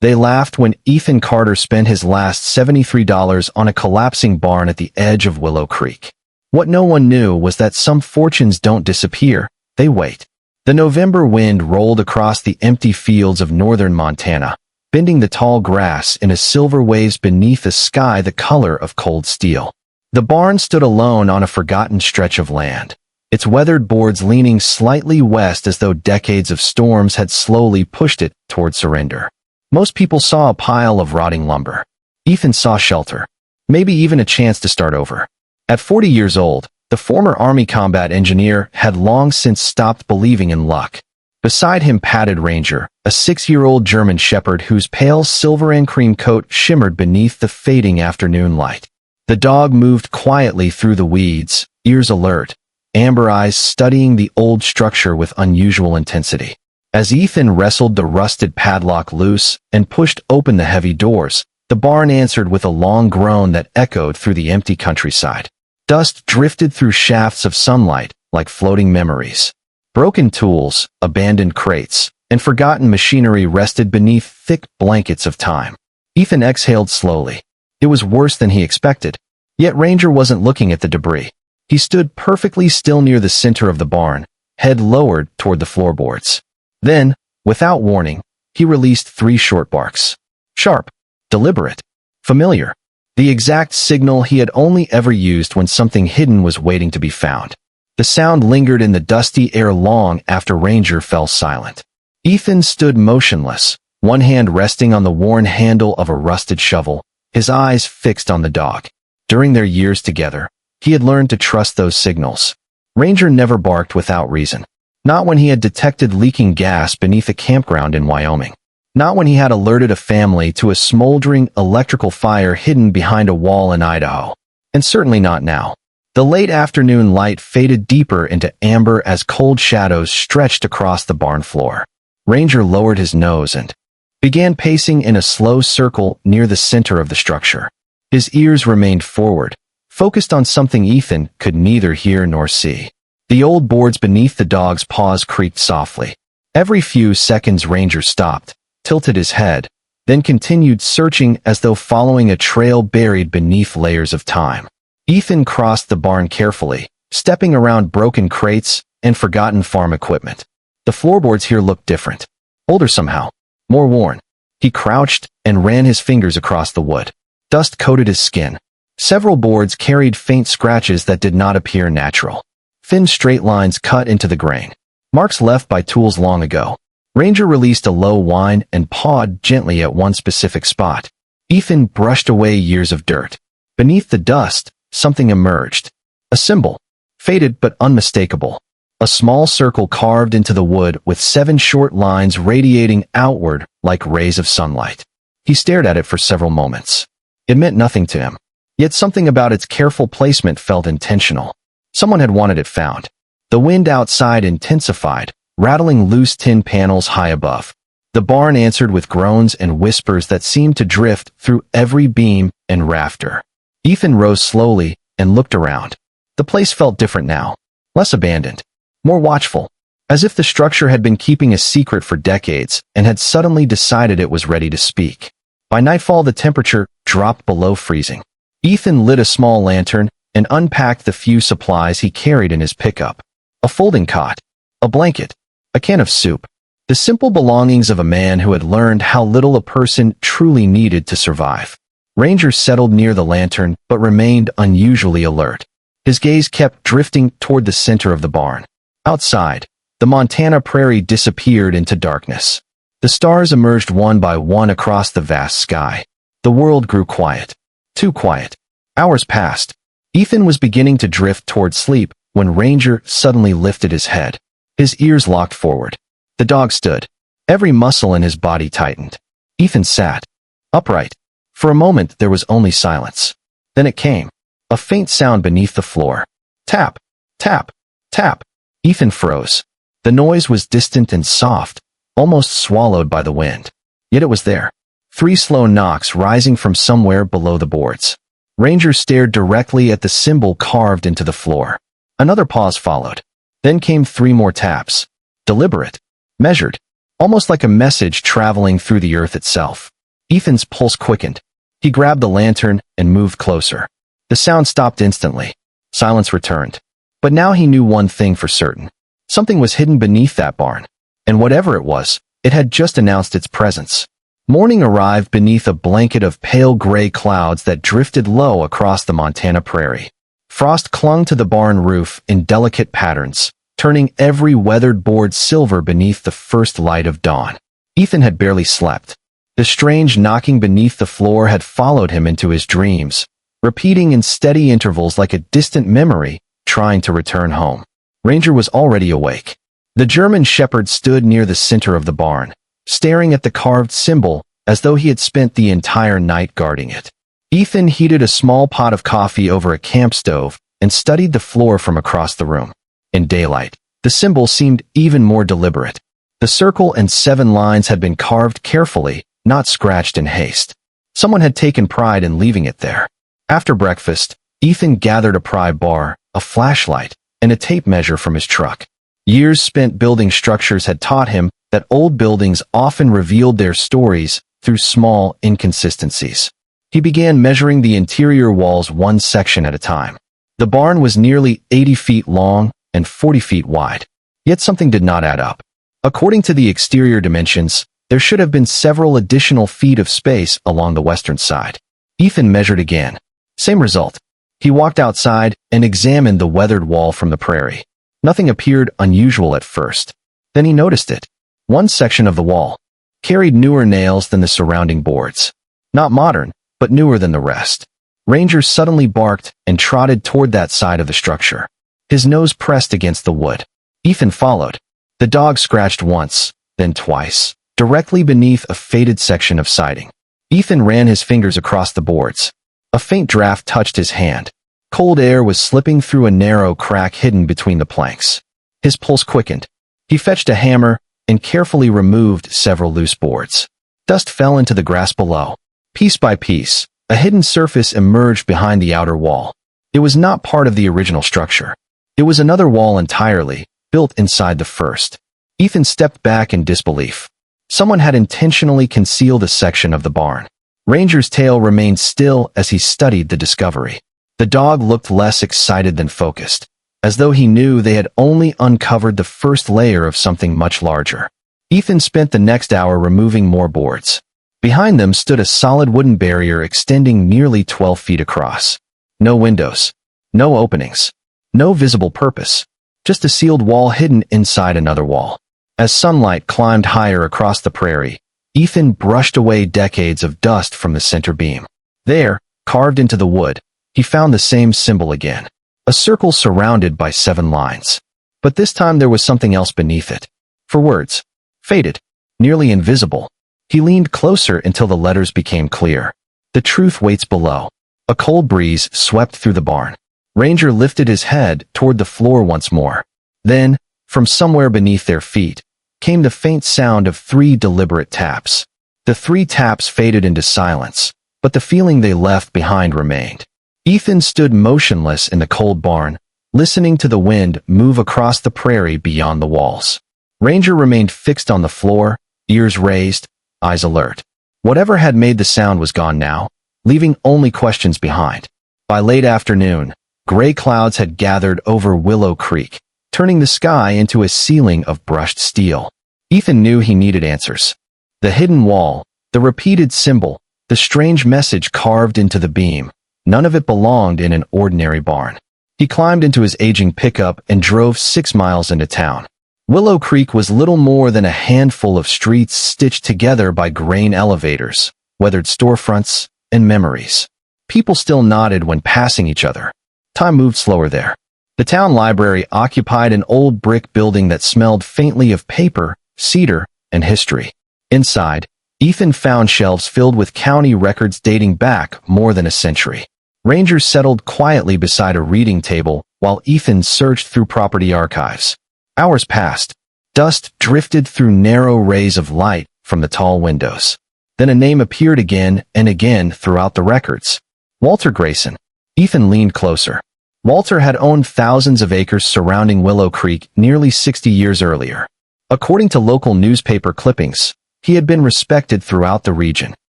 They laughed when Ethan Carter spent his last $73 on a collapsing barn at the edge of Willow Creek. What no one knew was that some fortunes don't disappear, they wait. The November wind rolled across the empty fields of northern Montana, bending the tall grass in a silver waves beneath a sky the color of cold steel. The barn stood alone on a forgotten stretch of land, its weathered boards leaning slightly west as though decades of storms had slowly pushed it toward surrender. Most people saw a pile of rotting lumber. Ethan saw shelter, maybe even a chance to start over. At 40 years old, the former Army combat engineer had long since stopped believing in luck. Beside him padded Ranger, a 6-year-old German shepherd whose pale silver and cream coat shimmered beneath the fading afternoon light. The dog moved quietly through the weeds, ears alert, amber eyes studying the old structure with unusual intensity. As Ethan wrestled the rusted padlock loose and pushed open the heavy doors, the barn answered with a long groan that echoed through the empty countryside. Dust drifted through shafts of sunlight like floating memories. Broken tools, abandoned crates, and forgotten machinery rested beneath thick blankets of time. Ethan exhaled slowly. It was worse than he expected. Yet Ranger wasn't looking at the debris. He stood perfectly still near the center of the barn, head lowered toward the floorboards. Then, without warning, he released 3 short barks. Sharp, deliberate, familiar. The exact signal he had only ever used when something hidden was waiting to be found. The sound lingered in the dusty air long after Ranger fell silent. Ethan stood motionless, one hand resting on the worn handle of a rusted shovel, his eyes fixed on the dog. During their years together, he had learned to trust those signals. Ranger never barked without reason. Not when he had detected leaking gas beneath a campground in Wyoming. Not when he had alerted a family to a smoldering electrical fire hidden behind a wall in Idaho. And certainly not now. The late afternoon light faded deeper into amber as cold shadows stretched across the barn floor. Ranger lowered his nose and began pacing in a slow circle near the center of the structure. His ears remained forward, focused on something Ethan could neither hear nor see. The old boards beneath the dog's paws creaked softly. Every few seconds Ranger stopped, tilted his head, then continued searching as though following a trail buried beneath layers of time. Ethan crossed the barn carefully, stepping around broken crates and forgotten farm equipment. The floorboards here looked different. Older somehow. More worn. He crouched and ran his fingers across the wood. Dust coated his skin. Several boards carried faint scratches that did not appear natural. Thin straight lines cut into the grain. Marks left by tools long ago. Ranger released a low whine and pawed gently at one specific spot. Ethan brushed away years of dirt. Beneath the dust, something emerged. A symbol. Faded but unmistakable. A small circle carved into the wood with 7 short lines radiating outward like rays of sunlight. He stared at it for several moments. It meant nothing to him. Yet something about its careful placement felt intentional. Someone had wanted it found. The wind outside intensified, rattling loose tin panels high above. The barn answered with groans and whispers that seemed to drift through every beam and rafter. Ethan rose slowly and looked around. The place felt different now. Less abandoned. More watchful. As if the structure had been keeping a secret for decades and had suddenly decided it was ready to speak. By nightfall the temperature dropped below freezing. Ethan lit a small lantern and unpacked the few supplies he carried in his pickup. A folding cot. A blanket. A can of soup. The simple belongings of a man who had learned how little a person truly needed to survive. Ranger settled near the lantern but remained unusually alert. His gaze kept drifting toward the center of the barn. Outside, the Montana prairie disappeared into darkness. The stars emerged one by one across the vast sky. The world grew quiet. Too quiet. Hours passed. Ethan was beginning to drift toward sleep when Ranger suddenly lifted his head. His ears locked forward. The dog stood. Every muscle in his body tightened. Ethan sat. Upright. For a moment there was only silence. Then it came. A faint sound beneath the floor. Tap. Tap. Tap. Ethan froze. The noise was distant and soft, almost swallowed by the wind. Yet it was there. 3 slow knocks rising from somewhere below the boards. Ranger stared directly at the symbol carved into the floor. Another pause followed. Then came 3 more taps. Deliberate. Measured. almost like a message traveling through the earth itself. Ethan's pulse quickened. He grabbed the lantern and moved closer. The sound stopped instantly. Silence returned. But now he knew one thing for certain. Something was hidden beneath that barn. And whatever it was, it had just announced its presence. Morning arrived beneath a blanket of pale gray clouds that drifted low across the Montana prairie. Frost clung to the barn roof in delicate patterns, turning every weathered board silver beneath the first light of dawn. Ethan had barely slept. The strange knocking beneath the floor had followed him into his dreams, repeating in steady intervals like a distant memory, trying to return home. Ranger was already awake. The German shepherd stood near the center of the barn, staring at the carved symbol as though he had spent the entire night guarding it. Ethan heated a small pot of coffee over a camp stove and studied the floor from across the room. In daylight, the symbol seemed even more deliberate. The circle and 7 lines had been carved carefully, not scratched in haste. Someone had taken pride in leaving it there. After breakfast, Ethan gathered a pry bar, a flashlight, and a tape measure from his truck. Years spent building structures had taught him that old buildings often revealed their stories through small inconsistencies. He began measuring the interior walls one section at a time. The barn was nearly 80 feet long and 40 feet wide. Yet something did not add up. According to the exterior dimensions, there should have been several additional feet of space along the western side. Ethan measured again. Same result. He walked outside and examined the weathered wall from the prairie. Nothing appeared unusual at first. Then he noticed it. One section of the wall carried newer nails than the surrounding boards. Not modern, but newer than the rest. Ranger suddenly barked and trotted toward that side of the structure. His nose pressed against the wood. Ethan followed. The dog scratched once, then twice, directly beneath a faded section of siding. Ethan ran his fingers across the boards. A faint draft touched his hand. Cold air was slipping through a narrow crack hidden between the planks. His pulse quickened. He fetched a hammer and carefully removed several loose boards. Dust fell into the grass below. Piece by piece, a hidden surface emerged behind the outer wall. It was not part of the original structure. It was another wall entirely, built inside the first. Ethan stepped back in disbelief. Someone had intentionally concealed a section of the barn. Ranger's tail remained still as he studied the discovery. The dog looked less excited than focused, as though he knew they had only uncovered the first layer of something much larger. Ethan spent the next hour removing more boards. Behind them stood a solid wooden barrier extending nearly 12 feet across. No windows. No openings. No visible purpose. Just a sealed wall hidden inside another wall. As sunlight climbed higher across the prairie, Ethan brushed away decades of dust from the center beam. There, carved into the wood, he found the same symbol again. A circle surrounded by 7 lines. But this time there was something else beneath it. For words. Faded. Nearly invisible. He leaned closer until the letters became clear. The truth waits below. A cold breeze swept through the barn. Ranger lifted his head toward the floor once more. Then, from somewhere beneath their feet, came the faint sound of 3 deliberate taps. The 3 taps faded into silence, but the feeling they left behind remained. Ethan stood motionless in the cold barn, listening to the wind move across the prairie beyond the walls. Ranger remained fixed on the floor, ears raised, eyes alert. Whatever had made the sound was gone now, leaving only questions behind. By late afternoon, gray clouds had gathered over Willow Creek, turning the sky into a ceiling of brushed steel. Ethan knew he needed answers. The hidden wall, the repeated symbol, the strange message carved into the beam, none of it belonged in an ordinary barn. He climbed into his aging pickup and drove 6 miles into town. Willow Creek was little more than a handful of streets stitched together by grain elevators, weathered storefronts, and memories. People still nodded when passing each other. Time moved slower there. The town library occupied an old brick building that smelled faintly of paper, cedar, and history. Inside, Ethan found shelves filled with county records dating back more than a century. Ranger settled quietly beside a reading table while Ethan searched through property archives. Hours passed. Dust drifted through narrow rays of light from the tall windows. Then a name appeared again and again throughout the records. Walter Grayson. Ethan leaned closer. Walter had owned thousands of acres surrounding Willow Creek nearly 60 years earlier. According to local newspaper clippings, he had been respected throughout the region.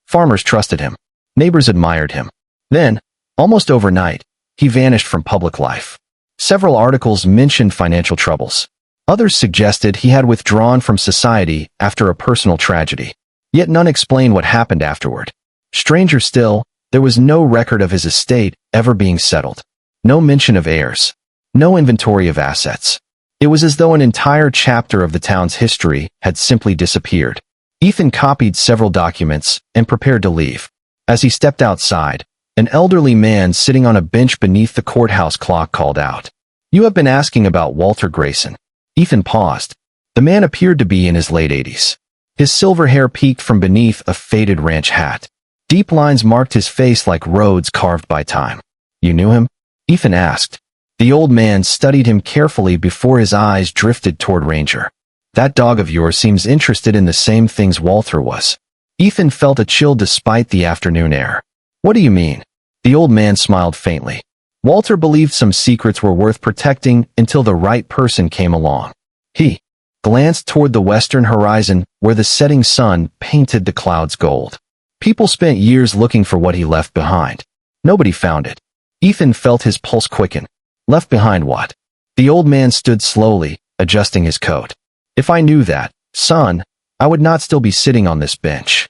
Farmers trusted him. Neighbors admired him. Then, almost overnight, he vanished from public life. Several articles mentioned financial troubles. Others suggested he had withdrawn from society after a personal tragedy. Yet none explained what happened afterward. Stranger still, there was no record of his estate ever being settled. No mention of heirs. No inventory of assets. It was as though an entire chapter of the town's history had simply disappeared. Ethan copied several documents and prepared to leave. As he stepped outside, an elderly man sitting on a bench beneath the courthouse clock called out, "You have been asking about Walter Grayson." Ethan paused. The man appeared to be in his late 80s. His silver hair peeked from beneath a faded ranch hat. Deep lines marked his face like roads carved by time. "You knew him?" Ethan asked. The old man studied him carefully before his eyes drifted toward Ranger. "That dog of yours seems interested in the same things Walter was." Ethan felt a chill despite the afternoon air. "What do you mean?" The old man smiled faintly. "Walter believed some secrets were worth protecting until the right person came along." He glanced toward the western horizon where the setting sun painted the clouds gold. People spent years looking for what he left behind. Nobody found it. Ethan felt his pulse quicken. Left behind what? The old man stood slowly, adjusting his coat. "If I knew that, son, I would not still be sitting on this bench."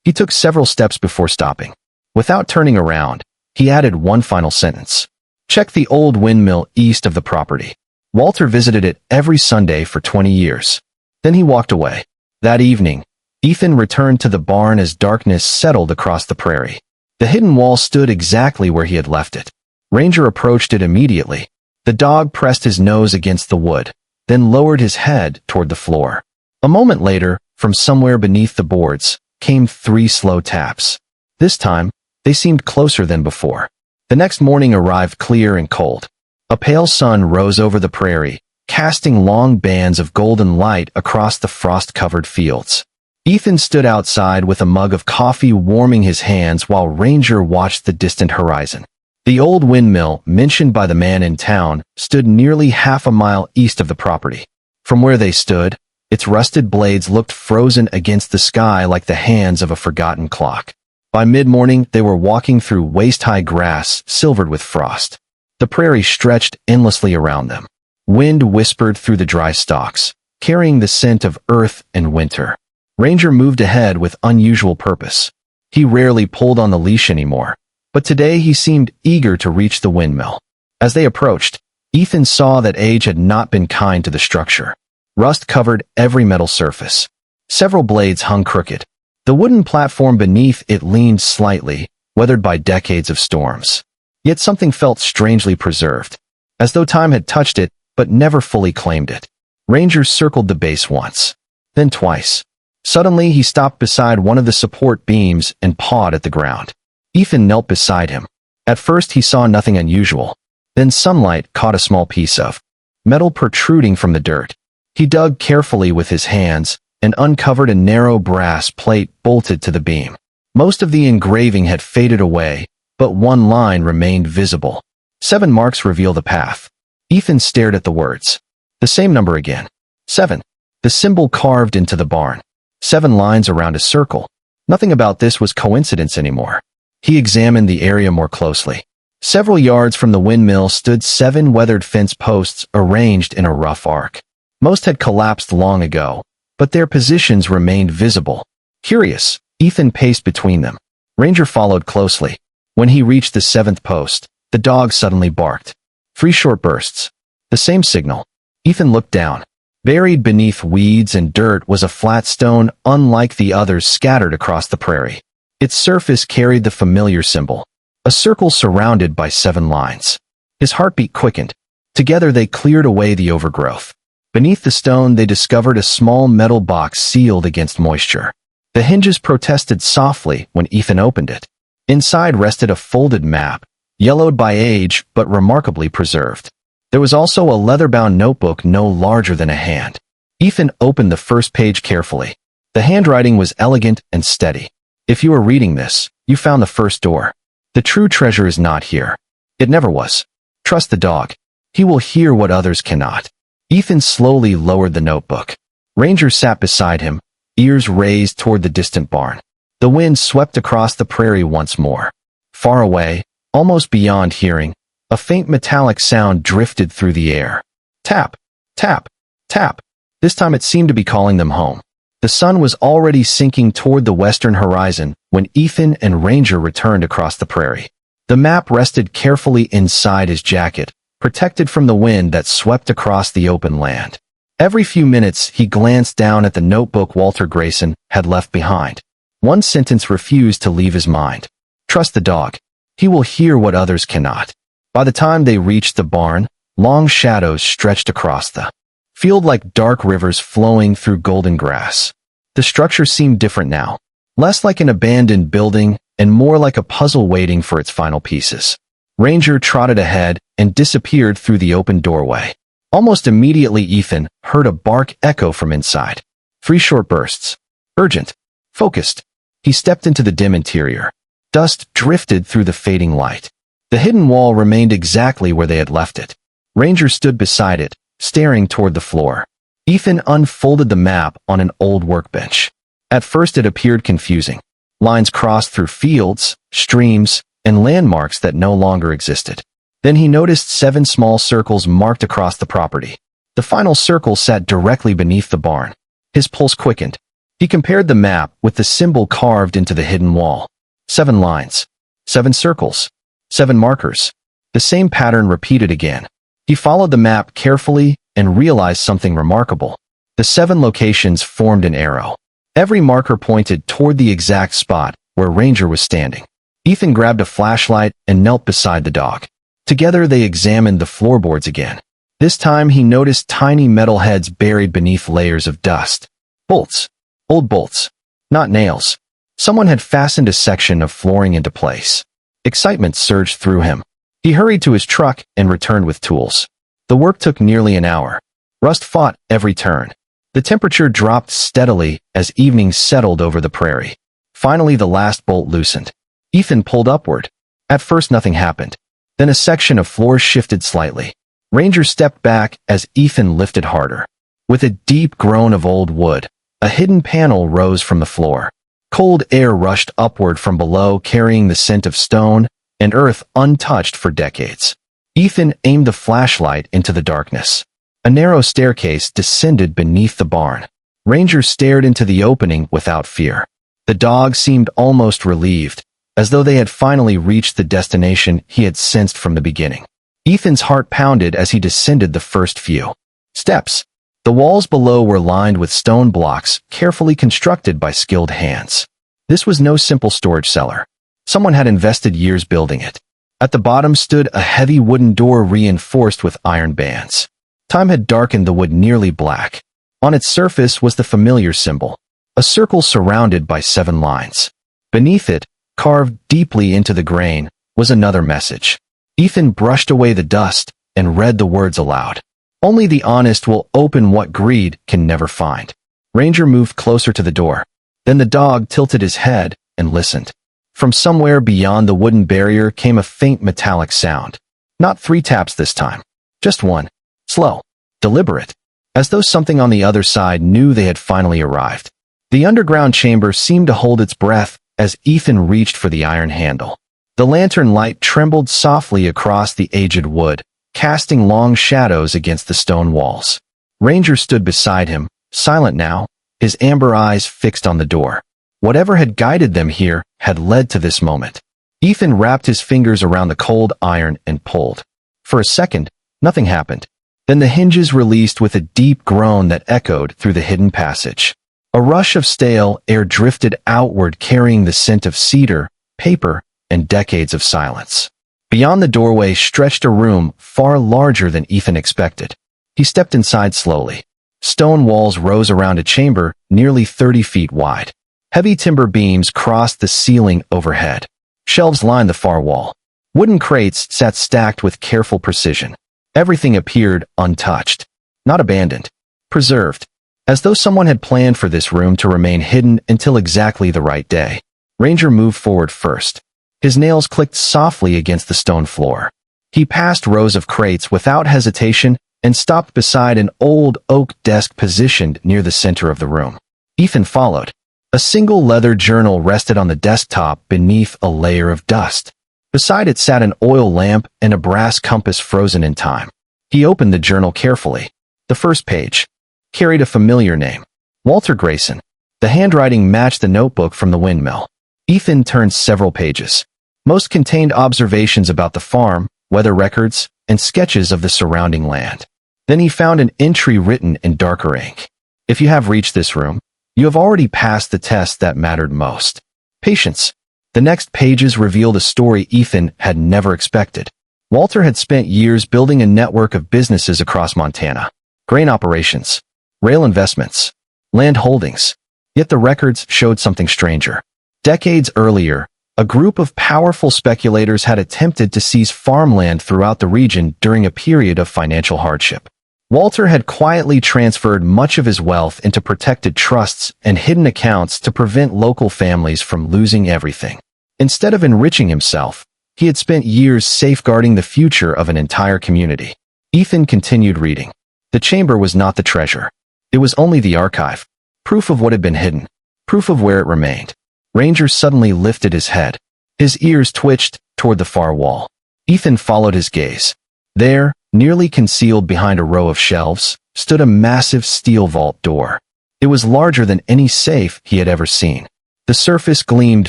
He took several steps before stopping. Without turning around, he added one final sentence. "Check the old windmill east of the property. Walter visited it every Sunday for 20 years. Then he walked away. That evening, Ethan returned to the barn as darkness settled across the prairie. The hidden wall stood exactly where he had left it. Ranger approached it immediately. The dog pressed his nose against the wood, then lowered his head toward the floor. A moment later, from somewhere beneath the boards, came 3 slow taps. This time, they seemed closer than before. The next morning arrived clear and cold. A pale sun rose over the prairie, casting long bands of golden light across the frost-covered fields. Ethan stood outside with a mug of coffee warming his hands while Ranger watched the distant horizon. The old windmill, mentioned by the man in town, stood nearly half a mile east of the property. From where they stood, its rusted blades looked frozen against the sky like the hands of a forgotten clock. By mid-morning, they were walking through waist-high grass silvered with frost. The prairie stretched endlessly around them. Wind whispered through the dry stalks, carrying the scent of earth and winter. Ranger moved ahead with unusual purpose. He rarely pulled on the leash anymore, but today he seemed eager to reach the windmill. As they approached, Ethan saw that age had not been kind to the structure. Rust covered every metal surface. Several blades hung crooked. The wooden platform beneath it leaned slightly, weathered by decades of storms. Yet something felt strangely preserved, as though time had touched it but never fully claimed it. Ranger circled the base once, then twice. Suddenly he stopped beside one of the support beams and pawed at the ground. Ethan knelt beside him. At first he saw nothing unusual. Then sunlight caught a small piece of metal protruding from the dirt. He dug carefully with his hands and uncovered a narrow brass plate bolted to the beam. Most of the engraving had faded away, but one line remained visible. 7 marks reveal the path. Ethan stared at the words. The same number again. 7. The symbol carved into the barn. 7 lines around a circle. Nothing about this was coincidence anymore. He examined the area more closely. Several yards from the windmill stood 7 weathered fence posts arranged in a rough arc. Most had collapsed long ago, but their positions remained visible. Curious, Ethan paced between them. Ranger followed closely. When he reached the 7th post, the dog suddenly barked. 3 short bursts. The same signal. Ethan looked down. Buried beneath weeds and dirt was a flat stone unlike the others scattered across the prairie. Its surface carried the familiar symbol, a circle surrounded by 7 lines. His heartbeat quickened. Together they cleared away the overgrowth. Beneath the stone they discovered a small metal box sealed against moisture. The hinges protested softly when Ethan opened it. Inside rested a folded map, yellowed by age but remarkably preserved. There was also a leather-bound notebook no larger than a hand. Ethan opened the first page carefully. The handwriting was elegant and steady. If you are reading this, you found the first door. The true treasure is not here. It never was. Trust the dog. He will hear what others cannot. Ethan slowly lowered the notebook. Ranger sat beside him, ears raised toward the distant barn. The wind swept across the prairie once more. Far away, almost beyond hearing, a faint metallic sound drifted through the air. Tap, tap, tap. This time it seemed to be calling them home. The sun was already sinking toward the western horizon when Ethan and Ranger returned across the prairie. The map rested carefully inside his jacket, protected from the wind that swept across the open land. Every few minutes he glanced down at the notebook Walter Grayson had left behind. One sentence refused to leave his mind. Trust the dog. He will hear what others cannot. By the time they reached the barn, long shadows stretched across the field like dark rivers flowing through golden grass. The structure seemed different now, less like an abandoned building and more like a puzzle waiting for its final pieces. Ranger trotted ahead and disappeared through the open doorway. Almost immediately Ethan heard a bark echo from inside. 3 short bursts. Urgent. Focused. He stepped into the dim interior. Dust drifted through the fading light. The hidden wall remained exactly where they had left it. Ranger stood beside it, staring toward the floor. Ethan unfolded the map on an old workbench. At first it appeared confusing. Lines crossed through fields, streams, and landmarks that no longer existed. Then he noticed 7 small circles marked across the property. The final circle sat directly beneath the barn. His pulse quickened. He compared the map with the symbol carved into the hidden wall. 7 lines. 7 circles. 7 markers. The same pattern repeated again. He followed the map carefully and realized something remarkable. The 7 locations formed an arrow. Every marker pointed toward the exact spot where Ranger was standing. Ethan grabbed a flashlight and knelt beside the dog. Together they examined the floorboards again. This time he noticed tiny metal heads buried beneath layers of dust. Bolts. Old bolts. Not nails. Someone had fastened a section of flooring into place. Excitement surged through him. He hurried to his truck and returned with tools. The work took nearly an hour. Rust fought every turn. The temperature dropped steadily as evening settled over the prairie. Finally, the last bolt loosened. Ethan pulled upward. At first, nothing happened. Then a section of floor shifted slightly. Ranger stepped back as Ethan lifted harder. With a deep groan of old wood, a hidden panel rose from the floor. Cold air rushed upward from below, carrying the scent of stone and earth untouched for decades. Ethan aimed the flashlight into the darkness. A narrow staircase descended beneath the barn. Ranger stared into the opening without fear. The dog seemed almost relieved, as though they had finally reached the destination he had sensed from the beginning. Ethan's heart pounded as he descended the first few steps. The walls below were lined with stone blocks, carefully constructed by skilled hands. This was no simple storage cellar. Someone had invested years building it. At the bottom stood a heavy wooden door reinforced with iron bands. Time had darkened the wood nearly black. On its surface was the familiar symbol, a circle surrounded by 7 lines. Beneath it, carved deeply into the grain, was another message. Ethan brushed away the dust and read the words aloud. Only the honest will open what greed can never find. Ranger moved closer to the door. Then the dog tilted his head and listened. From somewhere beyond the wooden barrier came a faint metallic sound. Not 3 taps this time. Just one. Slow. Deliberate. As though something on the other side knew they had finally arrived. The underground chamber seemed to hold its breath as Ethan reached for the iron handle. The lantern light trembled softly across the aged wood, casting long shadows against the stone walls. Ranger stood beside him, silent now, his amber eyes fixed on the door. Whatever had guided them here had led to this moment. Ethan wrapped his fingers around the cold iron and pulled. For a second, nothing happened. Then the hinges released with a deep groan that echoed through the hidden passage. A rush of stale air drifted outward, carrying the scent of cedar, paper, and decades of silence. Beyond the doorway stretched a room far larger than Ethan expected. He stepped inside slowly. Stone walls rose around a chamber nearly 30 feet wide. Heavy timber beams crossed the ceiling overhead. Shelves lined the far wall. Wooden crates sat stacked with careful precision. Everything appeared untouched, not abandoned, preserved, as though someone had planned for this room to remain hidden until exactly the right day. Ranger moved forward first. His nails clicked softly against the stone floor. He passed rows of crates without hesitation and stopped beside an old oak desk positioned near the center of the room. Ethan followed. A single leather journal rested on the desktop beneath a layer of dust. Beside it sat an oil lamp and a brass compass frozen in time. He opened the journal carefully. The first page carried a familiar name, Walter Grayson. The handwriting matched the notebook from the windmill. Ethan turned several pages. Most contained observations about the farm, weather records, and sketches of the surrounding land. Then he found an entry written in darker ink. If you have reached this room, you have already passed the test that mattered most. Patience. The next pages revealed a story Ethan had never expected. Walter had spent years building a network of businesses across Montana. Grain operations, rail investments, land holdings. Yet the records showed something stranger. Decades earlier, a group of powerful speculators had attempted to seize farmland throughout the region during a period of financial hardship. Walter had quietly transferred much of his wealth into protected trusts and hidden accounts to prevent local families from losing everything. Instead of enriching himself, he had spent years safeguarding the future of an entire community. Ethan continued reading. The chamber was not the treasure. It was only the archive. Proof of what had been hidden. Proof of where it remained. Ranger suddenly lifted his head. His ears twitched toward the far wall. Ethan followed his gaze. There, nearly concealed behind a row of shelves, stood a massive steel vault door. It was larger than any safe he had ever seen. The surface gleamed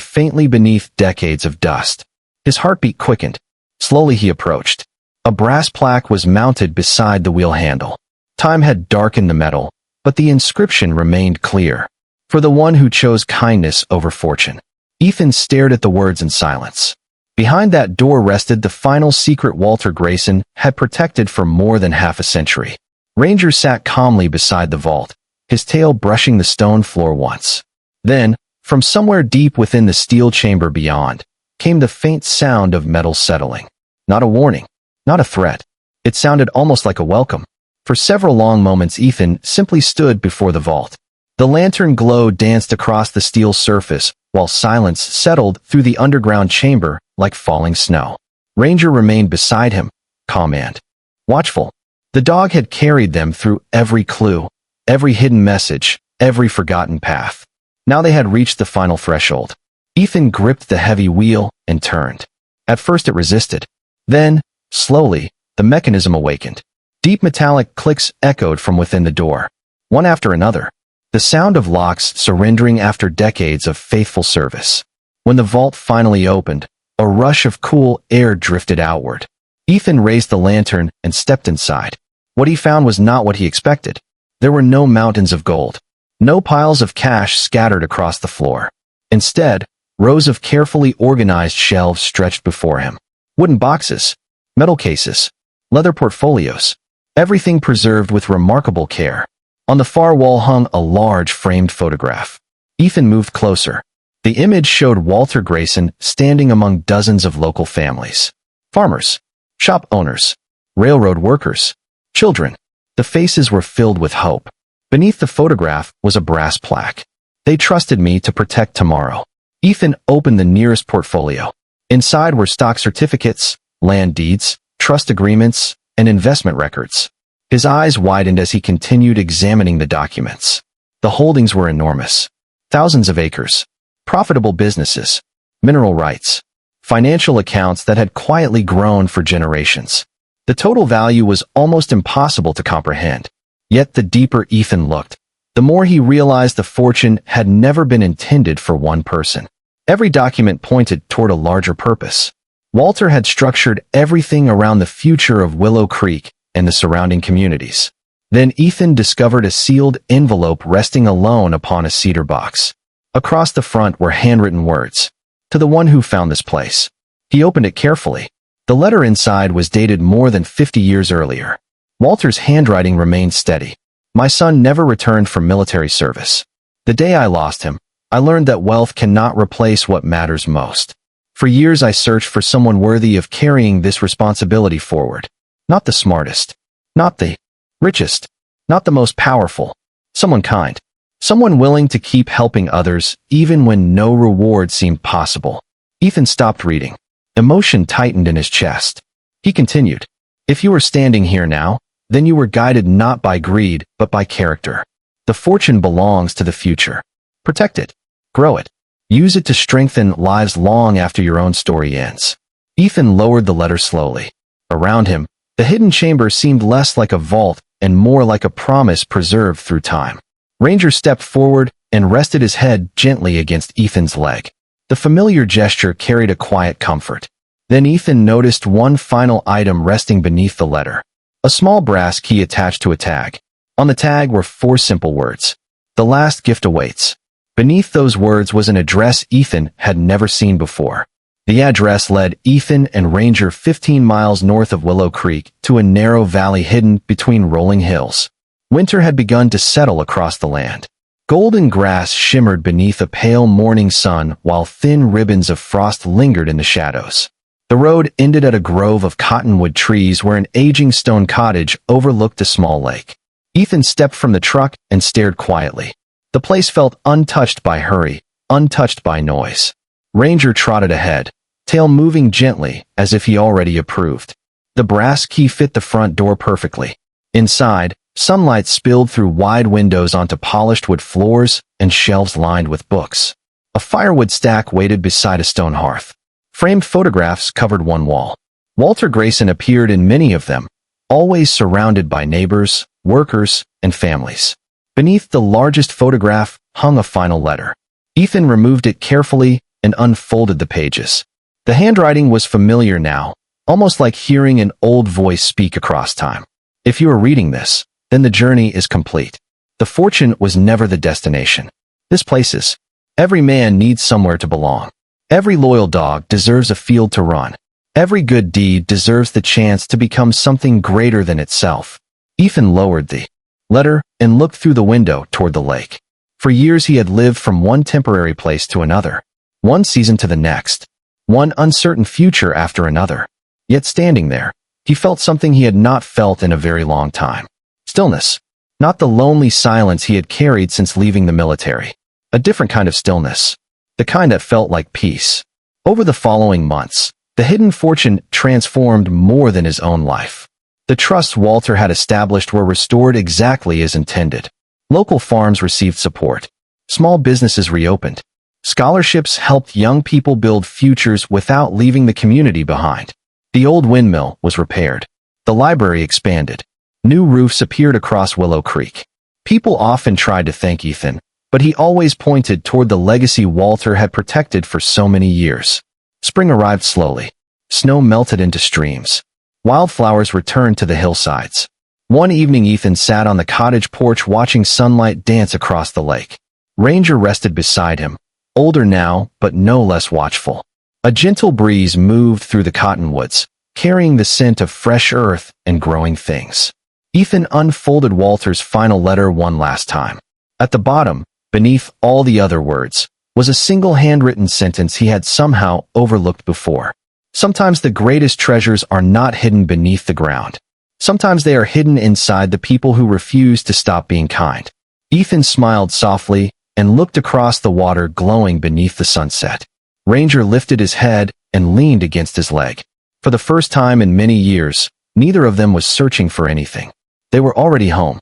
faintly beneath decades of dust. His heartbeat quickened. Slowly he approached. A brass plaque was mounted beside the wheel handle. Time had darkened the metal, but the inscription remained clear. For the one who chose kindness over fortune. Ethan stared at the words in silence. Behind that door rested the final secret Walter Grayson had protected for more than half a century. Ranger sat calmly beside the vault, his tail brushing the stone floor once. Then, from somewhere deep within the steel chamber beyond, came the faint sound of metal settling. Not a warning, not a threat. It sounded almost like a welcome. For several long moments Ethan simply stood before the vault. The lantern glow danced across the steel surface, while silence settled through the underground chamber like falling snow. Ranger remained beside him, calm and watchful. The dog had carried them through every clue, every hidden message, every forgotten path. Now they had reached the final threshold. Ethan gripped the heavy wheel and turned. At first it resisted. Then, slowly, the mechanism awakened. Deep metallic clicks echoed from within the door, one after another. The sound of locks surrendering after decades of faithful service. When the vault finally opened, a rush of cool air drifted outward. Ethan raised the lantern and stepped inside. What he found was not what he expected. There were no mountains of gold. No piles of cash scattered across the floor. Instead, rows of carefully organized shelves stretched before him. Wooden boxes, metal cases, leather portfolios. Everything preserved with remarkable care. On the far wall hung a large framed photograph. Ethan moved closer. The image showed Walter Grayson standing among dozens of local families. Farmers, shop owners, railroad workers, children. The faces were filled with hope. Beneath the photograph was a brass plaque. They trusted me to protect tomorrow. Ethan opened the nearest portfolio. Inside were stock certificates, land deeds, trust agreements, and investment records. His eyes widened as he continued examining the documents. The holdings were enormous. Thousands of acres. Profitable businesses. Mineral rights. Financial accounts that had quietly grown for generations. The total value was almost impossible to comprehend. Yet the deeper Ethan looked, the more he realized the fortune had never been intended for one person. Every document pointed toward a larger purpose. Walter had structured everything around the future of Willow Creek and the surrounding communities. Then Ethan discovered a sealed envelope resting alone upon a cedar box. Across the front were handwritten words. To the one who found this place. He opened it carefully. The letter inside was dated more than 50 years earlier. Walter's handwriting remained steady. My son never returned from military service. The day I lost him, I learned that wealth cannot replace what matters most. For years I searched for someone worthy of carrying this responsibility forward. Not the smartest. Not the richest. Not the most powerful. Someone kind. Someone willing to keep helping others even when no reward seemed possible. Ethan stopped reading. Emotion tightened in his chest. He continued. If you were standing here now, then you were guided not by greed, but by character. The fortune belongs to the future. Protect it. Grow it. Use it to strengthen lives long after your own story ends. Ethan lowered the letter slowly. Around him, the hidden chamber seemed less like a vault and more like a promise preserved through time. Ranger stepped forward and rested his head gently against Ethan's leg. The familiar gesture carried a quiet comfort. Then Ethan noticed one final item resting beneath the letter. A small brass key attached to a tag. On the tag were 4 simple words. The last gift awaits. Beneath those words was an address Ethan had never seen before. The address led Ethan and Ranger 15 miles north of Willow Creek to a narrow valley hidden between rolling hills. Winter had begun to settle across the land. Golden grass shimmered beneath a pale morning sun while thin ribbons of frost lingered in the shadows. The road ended at a grove of cottonwood trees where an aging stone cottage overlooked a small lake. Ethan stepped from the truck and stared quietly. The place felt untouched by hurry, untouched by noise. Ranger trotted ahead, tail moving gently as if he already approved. The brass key fit the front door perfectly. Inside, sunlight spilled through wide windows onto polished wood floors and shelves lined with books. A firewood stack waited beside a stone hearth. Framed photographs covered one wall. Walter Grayson appeared in many of them, always surrounded by neighbors, workers, and families. Beneath the largest photograph hung a final letter. Ethan removed it carefully and unfolded the pages. The handwriting was familiar now, almost like hearing an old voice speak across time. If you are reading this, then the journey is complete. The fortune was never the destination. This place is. Every man needs somewhere to belong. Every loyal dog deserves a field to run. Every good deed deserves the chance to become something greater than itself. Ethan lowered the letter and looked through the window toward the lake. For years he had lived from one temporary place to another, one season to the next, one uncertain future after another. Yet standing there, he felt something he had not felt in a very long time. Stillness. Not the lonely silence he had carried since leaving the military. A different kind of stillness. The kind that felt like peace. Over the following months, the hidden fortune transformed more than his own life. The trusts Walter had established were restored exactly as intended. Local farms received support. Small businesses reopened. Scholarships helped young people build futures without leaving the community behind. The old windmill was repaired. The library expanded. New roofs appeared across Willow Creek. People often tried to thank Ethan, but he always pointed toward the legacy Walter had protected for so many years. Spring arrived slowly. Snow melted into streams. Wildflowers returned to the hillsides. One evening Ethan sat on the cottage porch watching sunlight dance across the lake. Ranger rested beside him, older now, but no less watchful. A gentle breeze moved through the cottonwoods, carrying the scent of fresh earth and growing things. Ethan unfolded Walter's final letter one last time. At the bottom, beneath all the other words, was a single handwritten sentence he had somehow overlooked before. Sometimes the greatest treasures are not hidden beneath the ground. Sometimes they are hidden inside the people who refuse to stop being kind. Ethan smiled softly and looked across the water glowing beneath the sunset. Ranger lifted his head and leaned against his leg. For the first time in many years, neither of them was searching for anything. They were already home.